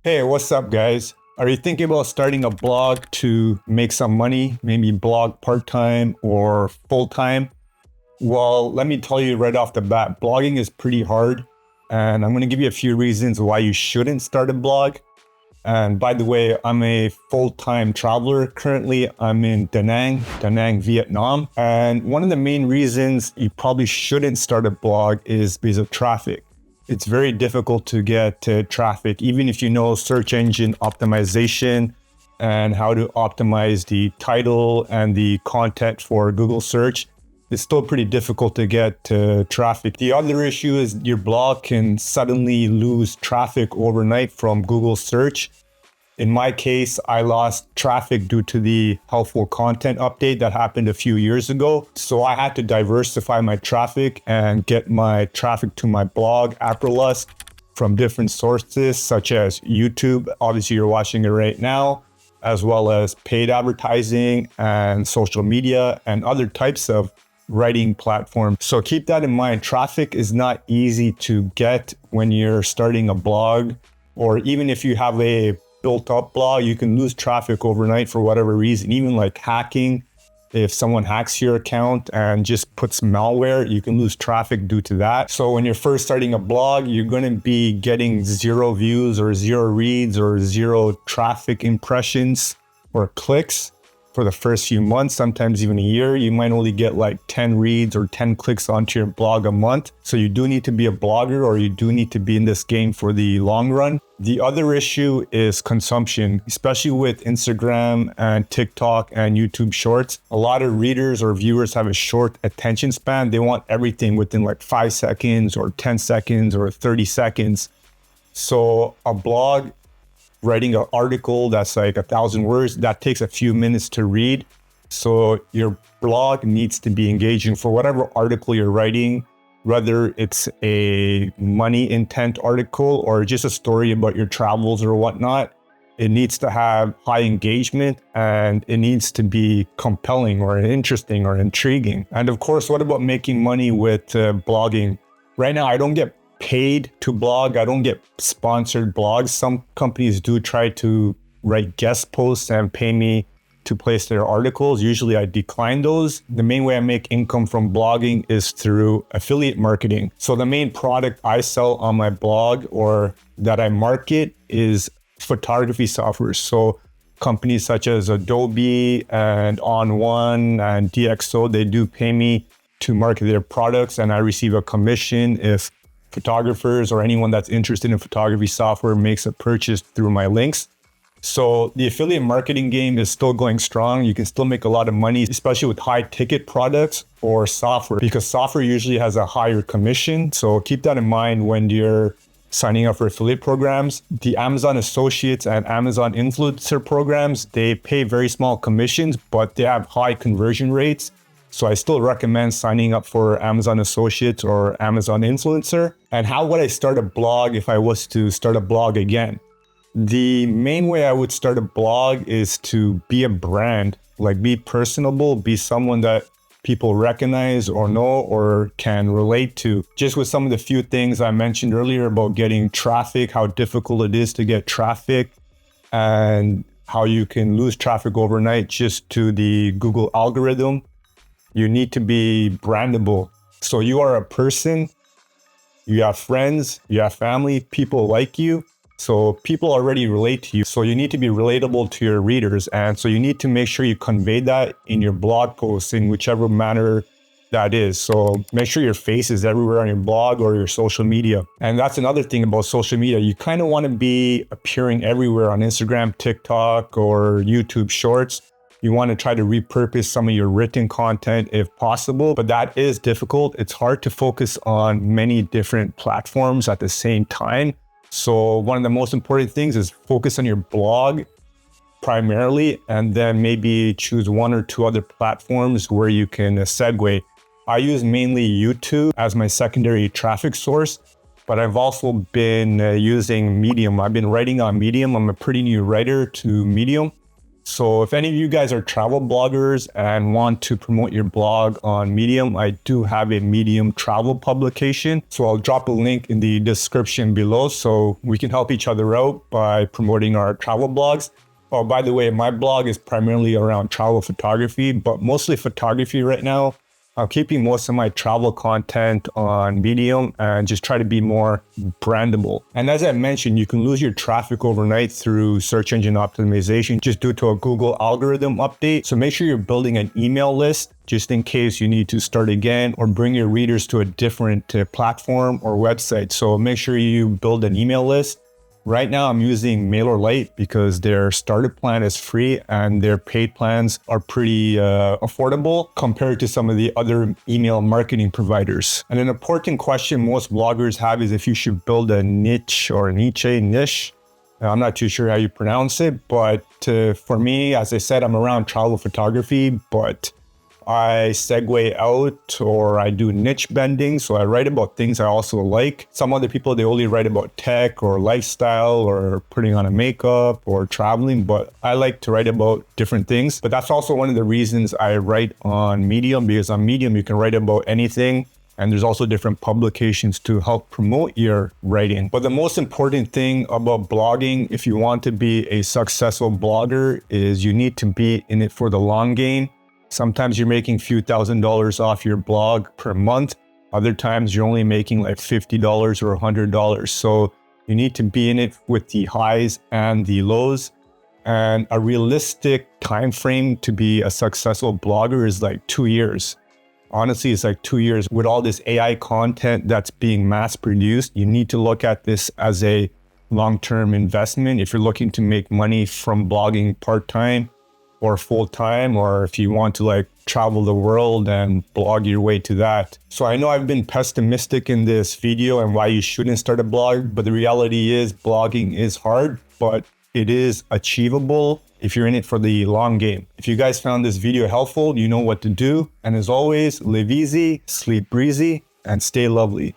Hey, what's up, guys? Are you thinking about starting a blog to make some money, maybe blog part-time or full-time? Well, let me tell you right off the bat, blogging is pretty hard. And I'm going to give you a few reasons why you shouldn't start a blog. And by the way, I'm a full-time traveler. Currently, I'm in Da Nang, Vietnam. And one of the main reasons you probably shouldn't start a blog is because of traffic. It's very difficult to get traffic, even if you know search engine optimization and how to optimize the title and the content for Google search. It's still pretty difficult to get traffic. The other issue is your blog can suddenly lose traffic overnight from Google search. In my case, I lost traffic due to the helpful content update that happened a few years ago. So I had to diversify my traffic and get my traffic to my blog, Aperlust, from different sources such as YouTube. Obviously, you're watching it right now, as well as paid advertising and social media and other types of writing platforms. So keep that in mind. Traffic is not easy to get when you're starting a blog, or even if you have a built up blog, you can lose traffic overnight for whatever reason. Even like hacking, if someone hacks your account and just puts malware, you can lose traffic due to that. So when you're first starting a blog, you're going to be getting 0 views or 0 reads or 0 traffic impressions or clicks for the first few months, sometimes even a year. You might only get like 10 reads or 10 clicks onto your blog a month. So you do need to be a blogger, or you do need to be in this game for the long run. The other issue is consumption, especially with Instagram and TikTok and YouTube Shorts. A lot of readers or viewers have a short attention span. They want everything within like 5 seconds or 10 seconds or 30 seconds. So a blog, writing an article that's like 1,000 words, that takes a few minutes to read. So your blog needs to be engaging for whatever article you're writing, whether it's a money intent article or just a story about your travels or whatnot. It needs to have high engagement, and it needs to be compelling or interesting or intriguing. And of course, what about making money with blogging? Right now, I don't get paid to blog. I don't get sponsored blogs. Some companies do try to write guest posts and pay me to place their articles. Usually I decline those. The main way I make income from blogging is through affiliate marketing. So the main product I sell on my blog or that I market is photography software. So companies such as Adobe and On1 and DxO, they do pay me to market their products, and I receive a commission if photographers or anyone that's interested in photography software makes a purchase through my links. So the affiliate marketing game is still going strong. You can still make a lot of money, especially with high ticket products or software, because software usually has a higher commission. So keep that in mind when you're signing up for affiliate programs. The Amazon Associates and Amazon Influencer programs, they pay very small commissions, but they have high conversion rates. So I still recommend signing up for Amazon Associates or Amazon Influencer. And how would I start a blog if I was to start a blog again? The main way I would start a blog is to be a brand, like be personable, be someone that people recognize or know or can relate to. Just with some of the few things I mentioned earlier about getting traffic, how difficult it is to get traffic, and how you can lose traffic overnight just to the Google algorithm. You need to be brandable. So you are a person, you have friends, you have family, people like you. So people already relate to you. So you need to be relatable to your readers. And so you need to make sure you convey that in your blog posts in whichever manner that is. So make sure your face is everywhere on your blog or your social media. And that's another thing about social media. You kind of want to be appearing everywhere on Instagram, TikTok, or YouTube Shorts. You want to try to repurpose some of your written content if possible, but that is difficult. It's hard to focus on many different platforms at the same time. So one of the most important things is focus on your blog primarily, and then maybe choose 1 or 2 other platforms where you can segue. I use mainly YouTube as my secondary traffic source, but I've also been using Medium. I've been writing on Medium. I'm a pretty new writer to Medium. So if any of you guys are travel bloggers and want to promote your blog on Medium, I do have a Medium travel publication. So I'll drop a link in the description below so we can help each other out by promoting our travel blogs. Oh, by the way, my blog is primarily around travel photography, but mostly photography right now. I'm keeping most of my travel content on Medium and just try to be more brandable. And as I mentioned, you can lose your traffic overnight through search engine optimization just due to a Google algorithm update. So make sure you're building an email list just in case you need to start again or bring your readers to a different platform or website. So make sure you build an email list. Right now, I'm using MailerLite because their starter plan is free and their paid plans are pretty affordable compared to some of the other email marketing providers. And an important question most bloggers have is if you should build a niche or a niche. I'm not too sure how you pronounce it, but for me, as I said, I'm around travel photography, but I segue out or I do niche bending. So I write about things I also like. Some other people, they only write about tech or lifestyle or putting on a makeup or traveling, but I like to write about different things. But that's also one of the reasons I write on Medium, because on Medium, you can write about anything. And there's also different publications to help promote your writing. But the most important thing about blogging, if you want to be a successful blogger, is you need to be in it for the long game. Sometimes you're making a few $1,000s off your blog per month. Other times you're only making like $50 or $100. So you need to be in it with the highs and the lows. And a realistic time frame to be a successful blogger is like 2 years. Honestly, it's like 2 years. With all this AI content that's being mass produced, you need to look at this as a long-term investment. If you're looking to make money from blogging part-time, or full-time, or if you want to like travel the world and blog your way to that. So I know I've been pessimistic in this video and why you shouldn't start a blog, but the reality is blogging is hard, but it is achievable if you're in it for the long game. If you guys found this video helpful, you know what to do. And as always, live easy, sleep breezy, and stay lovely.